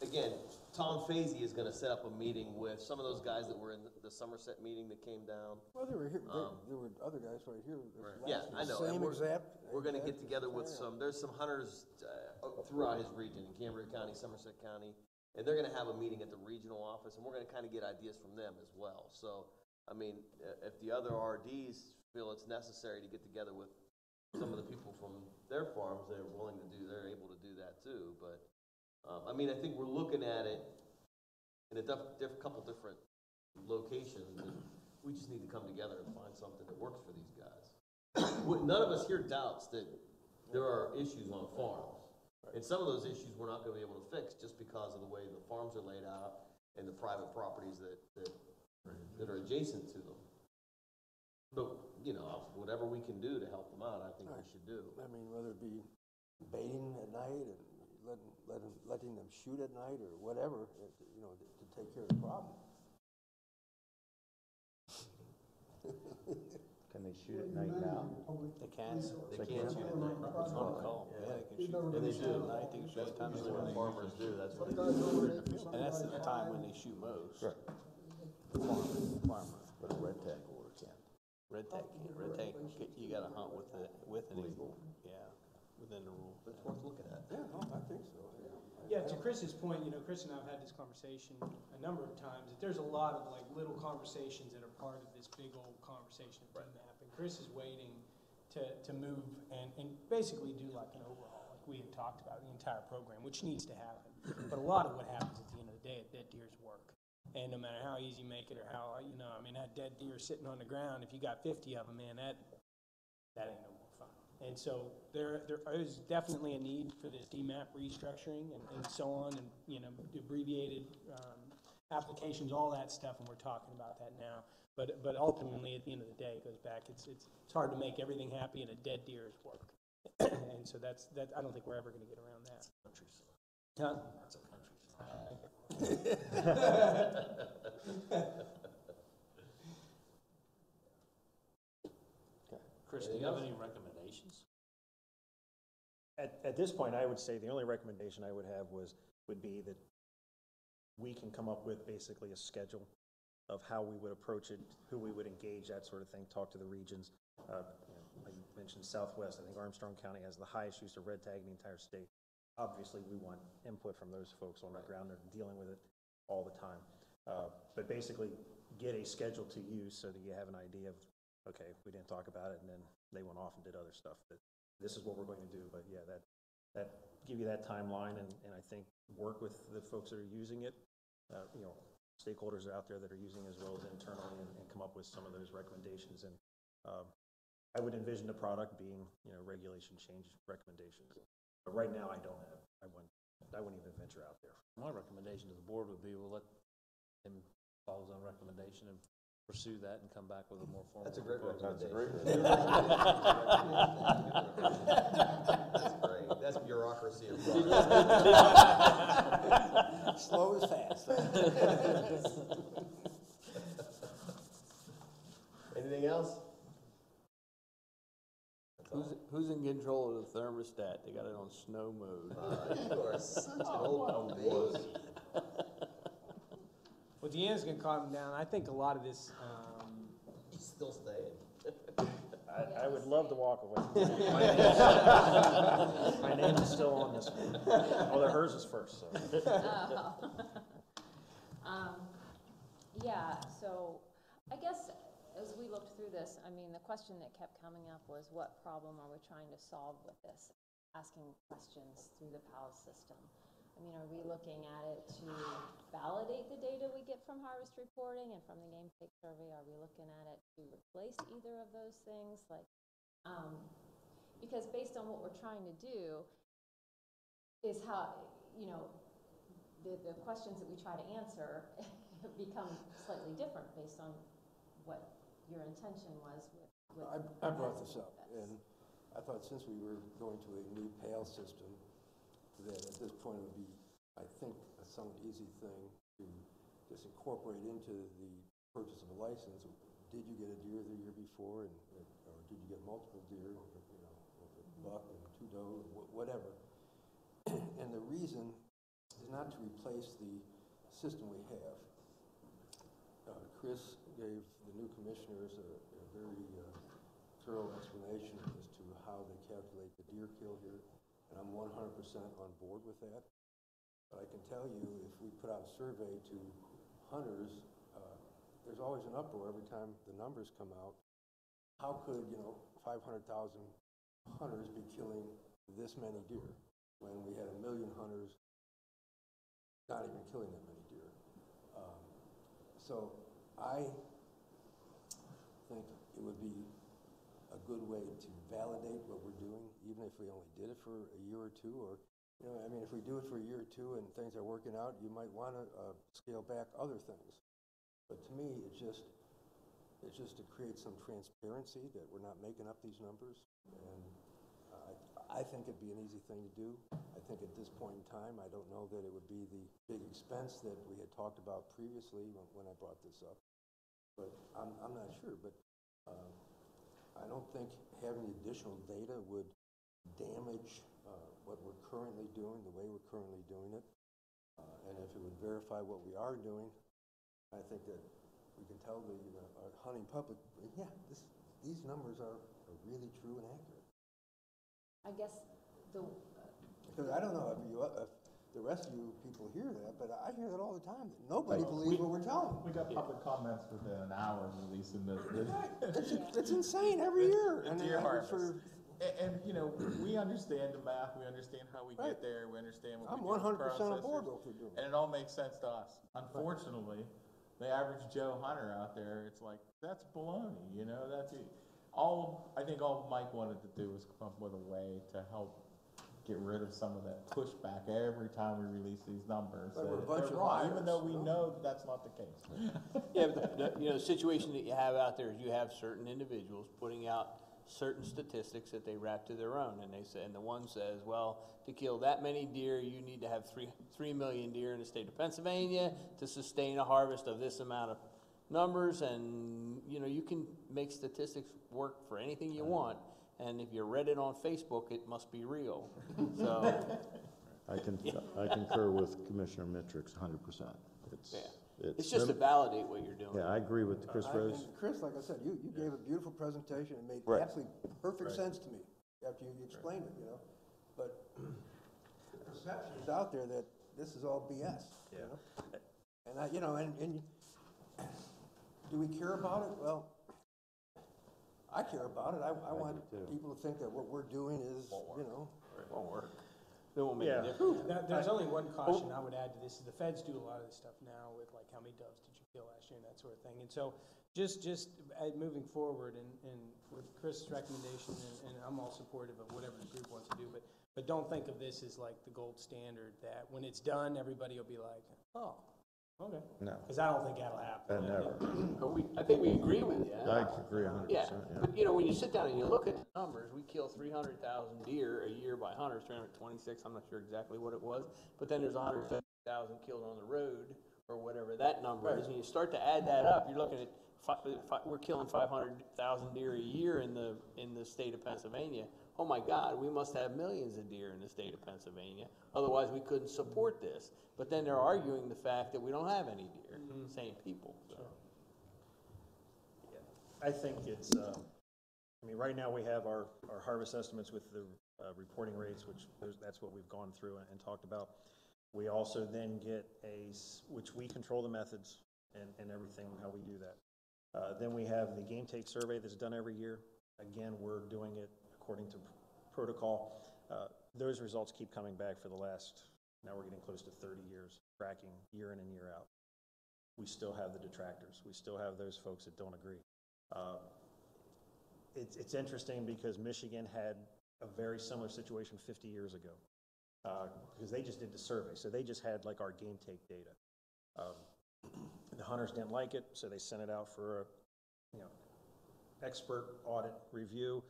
again, Tom Fazy is gonna set up a meeting with some of those guys that were in the Somerset meeting that came down. Well, they were here, there were other guys right here. Yeah, I know. And Same exact. We're gonna get together with there's some hunters throughout his region, in Cambria County, Somerset County, and they're gonna have a meeting at the regional office, and we're gonna kind of get ideas from them as well. So, I mean, if the other RDs feel it's necessary to get together with some of the people from their farms, they're able to do that too. But, I mean, I think we're looking at it in a couple different locations, and we just need to come together and find something that works for these guys. None of us here doubts that there are issues on farms. And some of those issues we're not gonna be able to fix just because of the way the farms are laid out and the private properties that are adjacent to them. But, whatever we can do to help them out, I think we should do. I mean, whether it be baiting at night and letting them shoot at night or whatever, to take care of the problem. Can they shoot at night now? They can. They can't shoot at night. It's on call. Yeah, they can shoot. And they do. At night, they can shoot anytime they Usually want. what farmers do, that's what they do. And that's the time when they shoot most. Right. Farmer. But a red tag holder can't. Red tag can't. Red tag, you gotta hunt with it, Legal. yeah, within the rule. But it's worth looking at. Yeah, no, I think so. Yeah, to Chris's point, Chris and I have had this conversation a number of times, that there's a lot of like little conversations that are part of this big old conversation of DMAP. And Chris is waiting to move and basically do like an overhaul, like we had talked about, the entire program, which needs to happen. But a lot of what happens at the end of the day, dead deer's work. And no matter how easy you make it or how, that dead deer sitting on the ground, if you got 50 of them, man, that ain't no more fun. And so there is definitely a need for this DMAP restructuring and so on, and abbreviated applications, all that stuff, and we're talking about that now. But ultimately, at the end of the day, it goes back. It's hard to make everything happy, and a dead deer is work. And so that I don't think we're ever going to get around that. Huh? That's a country. Chris, do Anything you have else? any recommendations? At this point, I would say the only recommendation I would have would be that we can come up with basically a schedule of how we would approach it, who we would engage, that sort of thing, talk to the regions. Like you mentioned Southwest, I think Armstrong County has the highest use of red tag in the entire state. Obviously, we want input from those folks on the ground that are dealing with it all the time. But basically, get a schedule to use so that you have an idea of, okay, we didn't talk about it, and then they went off and did other stuff. But this is what we're going to do. But yeah, that give you that timeline, and I think work with the folks that are using it. Stakeholders out there that are using it as well as internally, and come up with some of those recommendations. And I would envision the product being, regulation change recommendations. But right now, I wouldn't even venture out there. My recommendation to the board would be, we'll let him follow his own recommendation and pursue that and come back with a more formal. That's a great proposal. recommendation. That's great. That's bureaucracy of Slow is fast. Anything else? Who's in control of the thermostat? They got it on snow mode. You are such an old baby. Well, Deanna's gonna calm him down. I think a lot of this, He's still staying. I would love to walk away. My name is still on this one. Although hers is first, so. Yeah, so I guess as we looked through this, I mean, the question that kept coming up was, what problem are we trying to solve with this? Asking questions through the PALS system. I mean, are we looking at it to validate the data we get from harvest reporting and from the game take survey? Are we looking at it to replace either of those things? Because based on what we're trying to do is how, the questions that we try to answer become slightly different based on what your intention was with I brought this up, and I thought since we were going to a new PAL system, that at this point it would be, I think, a somewhat easy thing to just incorporate into the purchase of a license. Did you get a deer the year before, or did you get multiple deer, a buck and two doe, whatever. And the reason is not to replace the system we have. Chris gave the new commissioners a very thorough explanation as to how they calculate the deer kill here, and I'm 100% on board with that. But I can tell you, if we put out a survey to hunters, there's always an uproar every time the numbers come out. How could 500,000 hunters be killing this many deer when we had 1 million hunters not even killing that many deer? So I think it would be a good way to validate what we're doing, even if we only did it for a year or two, or, if we do it for a year or two and things are working out, you might want to scale back other things. But to me, it's just to create some transparency that we're not making up these numbers, and I think it'd be an easy thing to do. I think at this point in time, I don't know that it would be the big expense that we had talked about previously when I brought this up. But I'm not sure. But I don't think having additional data would damage what we're currently doing, the way we're currently doing it. And if it would verify what we are doing, I think that we can tell the our hunting public, yeah, these numbers are really true and accurate. I guess Because I don't know if the rest of you people hear that, but I hear that all the time. That nobody believes what we're telling them. We got public comments within an hour of releasing this. It's insane every year. And deer harvest. We understand the math, we understand how we get there, we understand what I'm we do. 100% on board with what we're doing. And it all makes sense to us. Unfortunately, the average Joe hunter out there, it's like, that's baloney, that's it. I think all Mike wanted to do was come up with a way to help get rid of some of that pushback every time we release these numbers. But we're a That bunch they're of wrong, liars, even though we know that that's not the case. Yeah, but the situation that you have out there is you have certain individuals putting out certain statistics that they wrap to their own, and the one says, well, to kill that many deer, you need to have 3 million deer in the state of Pennsylvania to sustain a harvest of this amount of numbers, and you can make statistics work for anything you want, and if you read it on Facebook, it must be real. So, I concur with Commissioner Mitrix 100%. yeah. It's just to validate what you're doing. Yeah, I agree with Chris Rose. And Chris, like I said, you gave a beautiful presentation. It made Right. absolutely perfect sense to me after you explained it, you know? But the perception is out there that this is all BS, you know? And I, you know, and do we care about it? Well, I care about it. I want people to think that what we're doing is, you know. It won't work. It won't make a Yeah. difference. There's only one caution I would add to this, is the feds do a lot of this stuff now with like how many doves did you kill last year and that sort of thing. And so just moving forward and with Chris' recommendation, and I'm all supportive of whatever the group wants to do, but don't think of this as like the gold standard that when it's done, everybody will be like, oh, okay. No, Because I don't think that'll happen. never. But I think we agree with you. I agree 100%. Yeah, Yeah. but you know, when you sit down and you look at the numbers, we kill 300,000 deer a year by hunters, 326, I'm not sure exactly what it was, but then there's 150,000 killed on the road, or whatever that number is, and you start to add that up, you're looking at, we're killing 500,000 deer a year in the state of Pennsylvania. Oh my God, we must have millions of deer in the state of Pennsylvania, otherwise we couldn't support this. But then they're arguing the fact that we don't have any deer, same people, so. I think it's, I mean, right now we have our harvest estimates with the reporting rates, that's what we've gone through and talked about. We also then get which we control the methods and everything, how we do that. Then we have the game take survey that's done every year. Again, we're doing it according to protocol. Those results keep coming back for the last, now we're getting close to 30 years, tracking year in and year out. We still have the detractors. We still have those folks that don't agree. It's interesting because Michigan had a very similar situation 50 years ago because they just did the survey. So they just had like our game take data. The hunters didn't like it, so they sent it out for a expert audit review.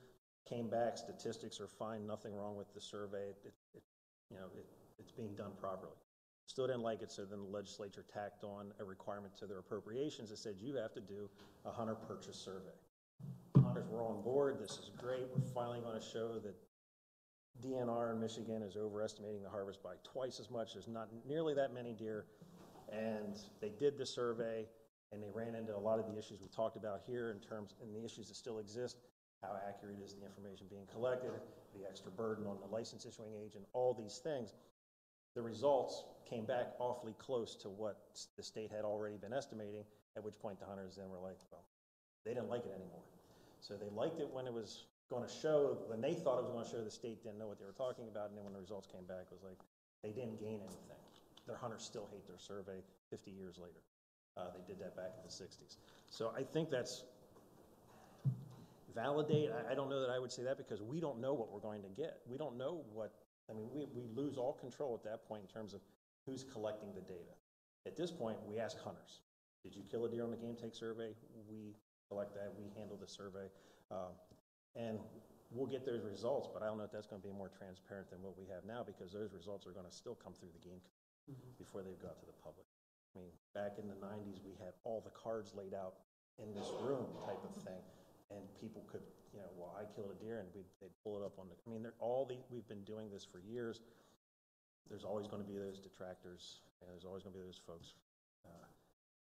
Came back, statistics are fine, nothing wrong with the survey. It's being done properly. Still didn't like it, so then the legislature tacked on a requirement to their appropriations that said you have to do a hunter purchase survey. Hunters were on board. This is great. We're finally going to show that DNR in Michigan is overestimating the harvest by twice as much. There's not nearly that many deer. And they did the survey, and they ran into a lot of the issues we talked about here and the issues that still exist. How accurate is the information being collected, the extra burden on the license issuing agent, all these things. The results came back awfully close to what the state had already been estimating, at which point the hunters then were like, well, they didn't like it anymore. So they liked it when it was going to show, when they thought it was going to show the state didn't know what they were talking about, and then when the results came back, it was like, they didn't gain anything. Their hunters still hate their survey 50 years later. They did that back in the 60s. So I think that's validate. I don't know that I would say that because we don't know what we're going to get. We don't know we lose all control at that point in terms of who's collecting the data. At this point, we ask hunters, did you kill a deer on the game take survey? We collect that, we handle the survey. And we'll get those results, but I don't know if that's going to be more transparent than what we have now because those results are going to still come through the game before they've got to the public. I mean, back in the 90s, we had all the cards laid out in this room type of thing. And people could, well, I killed a deer, and they'd pull it up on we've been doing this for years. There's always going to be those detractors, and there's always going to be those folks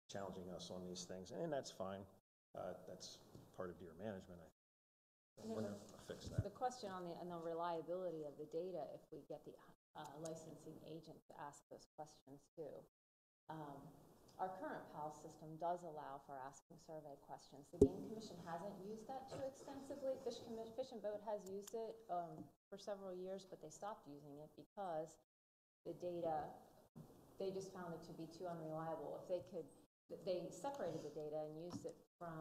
challenging us on these things, and that's fine. That's part of deer management. We're going to fix that. The question on the reliability of the data, if we get the licensing agent to ask those questions too. Our current PAL system does allow for asking survey questions. The Game Commission hasn't used that too extensively. Fish and Boat has used it for several years, but they stopped using it because the data, they just found it to be too unreliable. They separated the data and used it from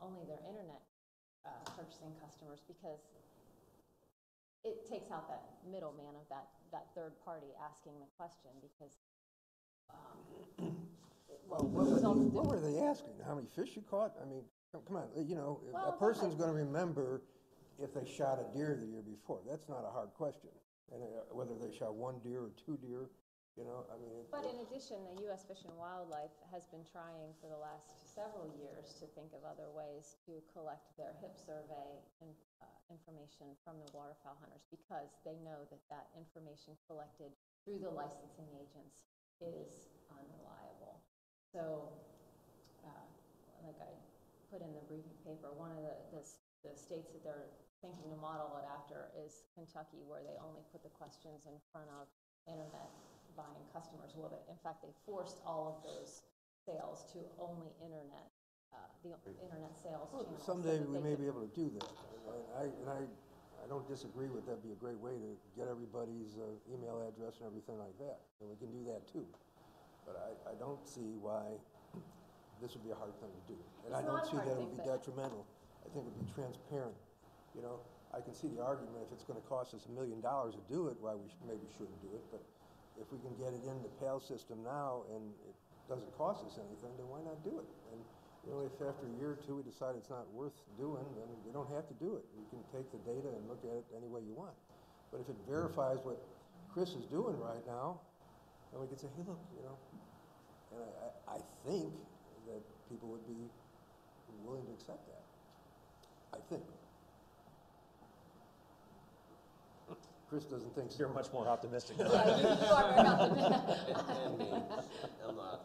only their internet purchasing customers because it takes out that middleman of that third party asking the question because what were they asking? How many fish you caught? I mean, come on, a person's going to remember if they shot a deer the year before. That's not a hard question. And whether they shot one deer or two deer, You know, I mean. But in addition, the U.S. Fish and Wildlife has been trying for the last several years to think of other ways to collect their HIP survey information from the waterfowl hunters, because they know that that information collected through the licensing agents is unreliable. So, like I put in the briefing paper, one of the states that they're thinking to model it after is Kentucky, where they only put the questions in front of internet buying customers. Well, in fact, they forced all of those sales to only internet, the internet sales channels. Someday we may be able to do that. I don't disagree with that'd be a great way to get everybody's email address and everything like that. And we can do that too. But I don't see why this would be a hard thing to do. And I don't see that it would be detrimental. I think it would be transparent. You know, I can see the argument if it's going to cost us $1 million to do it, why we maybe shouldn't do it. But if we can get it in the PAL system now and it doesn't cost us anything, then why not do it? And you know, if after a year or two we decide it's not worth doing, then we don't have to do it. You can take the data and look at it any way you want. But if it verifies what Chris is doing right now, then we can say, hey, look, you know. And I think that people would be willing to accept that. I think. Chris doesn't think so. You're much more optimistic. Yeah, you are very optimistic. And me, I'm not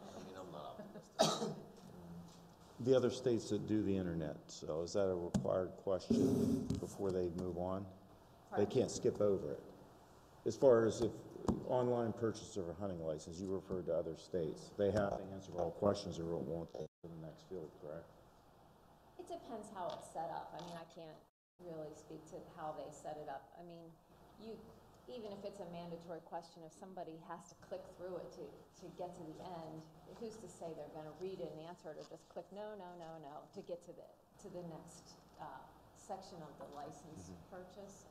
optimistic. The other states that do the internet, so is that a required question before they move on? They can't skip over it. As far as if online purchase of a hunting license, you referred to other states, they have to answer all questions or it won't take to the next field, correct? It depends how it's set up. I mean, I can't really speak to how they set it up. I mean, even if it's a mandatory question, if somebody has to click through it to get to the end, who's to say they're going to read it and answer it, or just click no to get to the next section of the license purchase?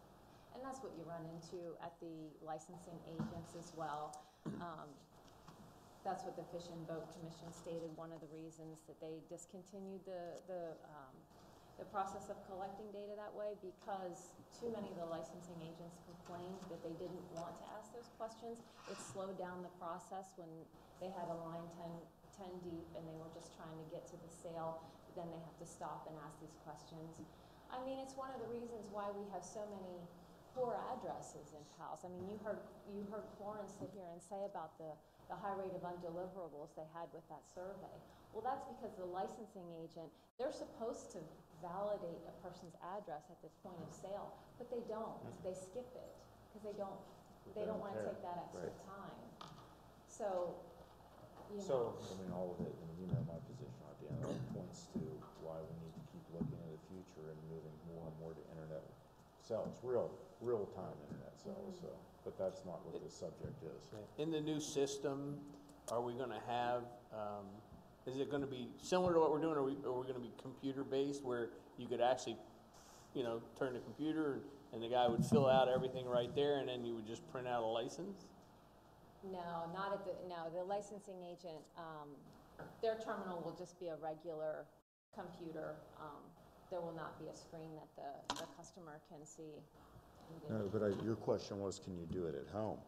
And that's what you run into at the licensing agents as well. That's what the Fish and Boat Commission stated, one of the reasons that they discontinued the process of collecting data that way, because too many of the licensing agents complained that they didn't want to ask those questions. It slowed down the process when they had a line 10 deep and they were just trying to get to the sale. Then they have to stop and ask these questions. I mean, it's one of the reasons why we have so many poor addresses in PALS. I mean, you heard Florence sit here and say about the high rate of undeliverables they had with that survey. Well, that's because the licensing agent, they're supposed to validate a person's address at the point of sale, but they don't. They skip it because they don't want to take that extra time. So, you know. I mean, all of it, and you know my position at the end, all points to why we need to keep looking at the future and moving more and more to internet sales, real-time internet sales, so, but that's not what this subject is. In the new system, are we gonna have, is it gonna be similar to what we're doing, or are we gonna be computer-based, where you could actually, you know, turn the computer and the guy would fill out everything right there, and then you would just print out a license? No, not at the licensing agent, their terminal will just be a regular computer. There will not be a screen that the customer can see. No, but your question was, can you do it at home?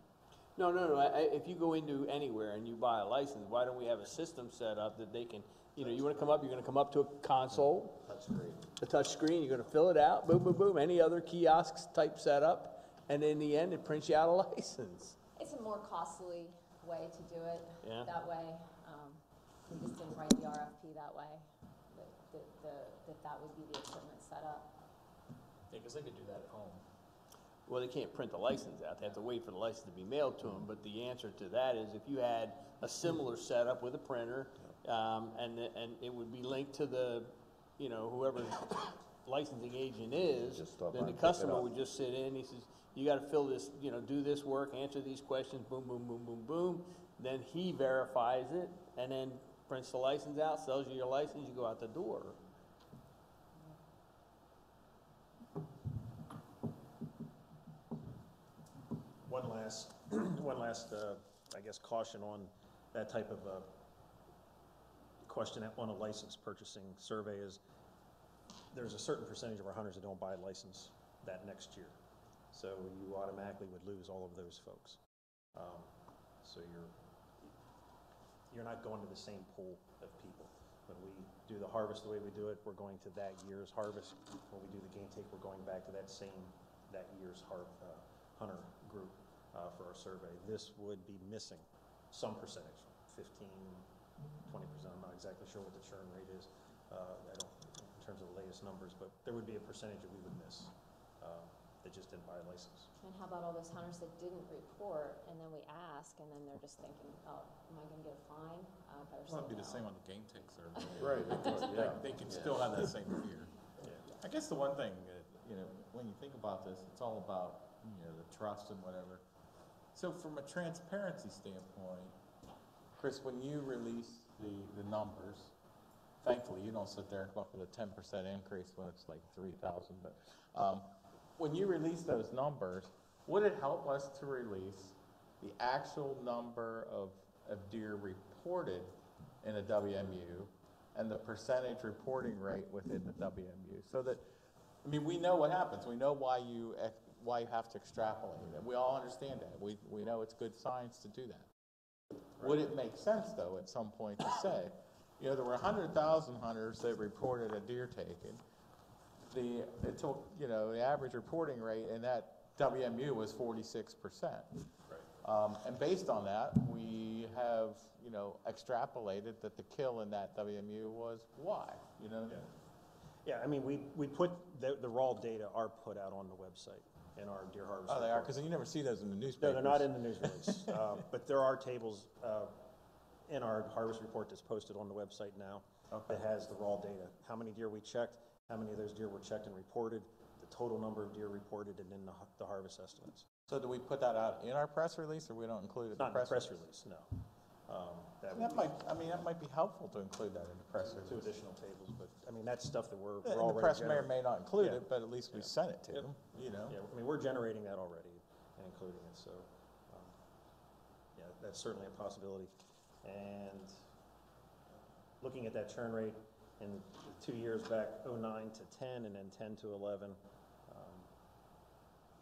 No. If you go into anywhere and you buy a license, why don't we have a system set up that they can, you know, you're gonna come up to a console, a touch screen, you're gonna fill it out, boom, boom, boom, any other kiosks type setup, and in the end, it prints you out a license. It's a more costly way to do it that way. We just didn't write the RFP that way, that would be the equipment set up. Yeah, because they could do that at home. Well, they can't print the license out. They have to wait for the license to be mailed to them. But the answer to that is if you had a similar setup with a printer, and it would be linked to the, you know, whoever licensing agent is, then the customer would just sit in. He says, you got to fill this, you know, do this work, answer these questions, boom, boom, boom, boom, boom. Then he verifies it and then prints the license out, sells you your license, you go out the door. One last, I guess, caution on that type of question on a license purchasing survey is there's a certain percentage of our hunters that don't buy a license that next year. So you automatically would lose all of those folks. So you're not going to the same pool of people. When we do the harvest the way we do it, we're going to that year's harvest. When we do the game take, we're going back to that year's hunter group for our survey. This would be missing some percentage, 15, 20%. I'm not exactly sure what the churn rate is. I don't, in terms of the latest numbers, but there would be a percentage that we would miss that just didn't buy a license. And how about all those hunters that didn't report, and then we ask, and then they're just thinking, oh, am I gonna get a fine? Better say Well, it'd be the no. same on the game take survey. Right, yeah. They can still have that same fear. Yeah. I guess the one thing that, when you think about this, it's all about, the trust and whatever. So from a transparency standpoint, Chris, when you release the numbers, thankfully you don't sit there and come up with a 10% increase when it's like 3,000, but when you release those numbers, would it help us to release the actual number of deer reported in a WMU and the percentage reporting rate within the WMU? So that, we know what happens. We know why you have to extrapolate it. We all understand that. We know it's good science to do that. Right. Would it make sense, though, at some point to say, there were 100,000 hunters that reported a deer taken. The average reporting rate in that WMU was 46%. Right. And based on that, we have, extrapolated that the kill in that WMU was Y. Yeah, we put the raw data are put out on the website in our deer harvest. Oh, they are, report. because you never see those in the newspapers. No, they're not in the news release, but there are tables in our harvest report that's posted on the website now. Okay. That has the raw data, how many deer we checked, how many of those deer were checked and reported, the total number of deer reported, and then the harvest estimates. So do we put that out in our press release, or we don't include it in Not the in the press release, no. That might be helpful to include that in the press release. 2 additional tables, but that's stuff that we're And already the press may or generating. may not include Yeah. it, but at least we sent it to them, Yeah, we're generating that already and including it, so, that's certainly a possibility. And looking at that churn rate in the 2 years back, 09 to 10, and then 10 to 11,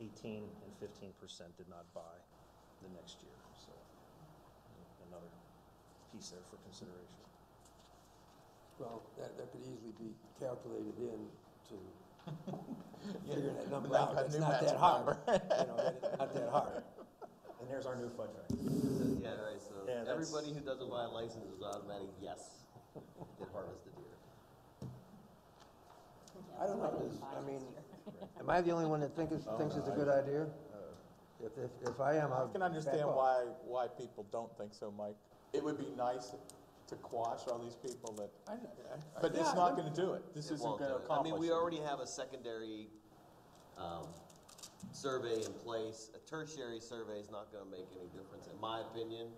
18 and 15% did not buy the next year, so another piece there for consideration. Well, that could easily be calculated in to figuring that number Not out. a That's new not magic that hard. number. That is not that hard. And there's our new fudge rack. Yeah, right, so Yeah, that's- everybody who doesn't buy a license is automatic, yes, get harvested deer. I don't know, am I the only one that thinks it's a good idea? If I am, I'll I can understand back off. why people don't think so, Mike. It would be nice to quash all these people that, but it's not gonna do it. This It isn't won't gonna do it. accomplish it. We already have a secondary, survey in place. A tertiary survey is not gonna make any difference, in my opinion.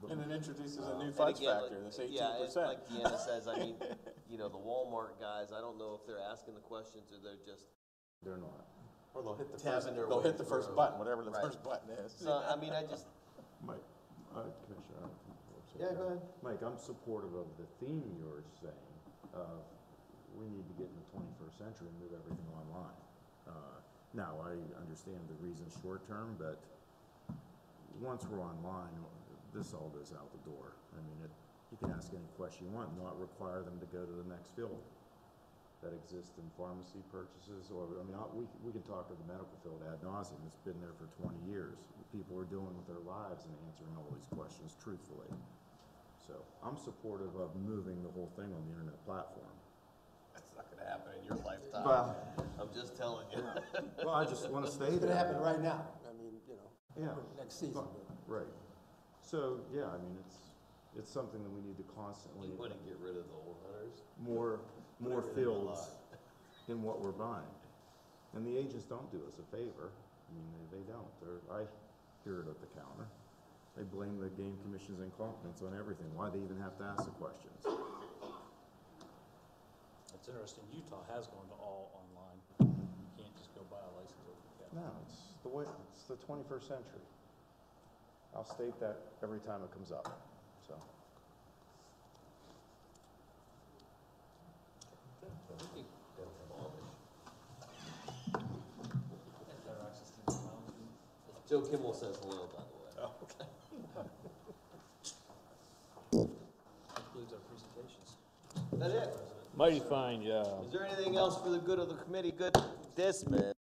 And it introduces a new And fudge again, factor, like- that's Yeah, 18%. it's like Deanna says, the Walmart guys, I don't know if they're asking the questions or they're just, They're not. Or they'll hit the Tapping their they'll way hit the first through. button, whatever the Right. first button is. so, I just, Mike, Commissioner. Yeah, go ahead. Mike, I'm supportive of the theme you're saying, we need to get in the 21st century and move everything online. Now, I understand the reason short term, but once we're online, this all goes out the door. You can ask any question you want, not require them to go to the next field that exists in pharmacy purchases, or, we can talk to the medical field ad nauseum. It's been there for 20 years. People are dealing with their lives and answering all these questions truthfully. So I'm supportive of moving the whole thing on the internet platform. that's not gonna happen in your lifetime. Well, I'm just telling you. well, I just want to stay It's gonna there. happen right now, Yeah. next season. Right. So, yeah, it's something that we need to constantly, You wanna get rid of the old hunters? more everything fields in what we're buying. And the agents don't do us a favor. They don't. I hear it at the counter. They blame the game commission's incompetence on everything. Why they even have to ask the questions. It's interesting, Utah has gone to all online. You can't just go buy a license over the counter. No, it's the 21st century. I'll state that every time it comes up, so. Joe Kimmel says hello, by the way. Oh, okay. Mighty fine job. Is there anything else for the good of the committee? Good dismiss.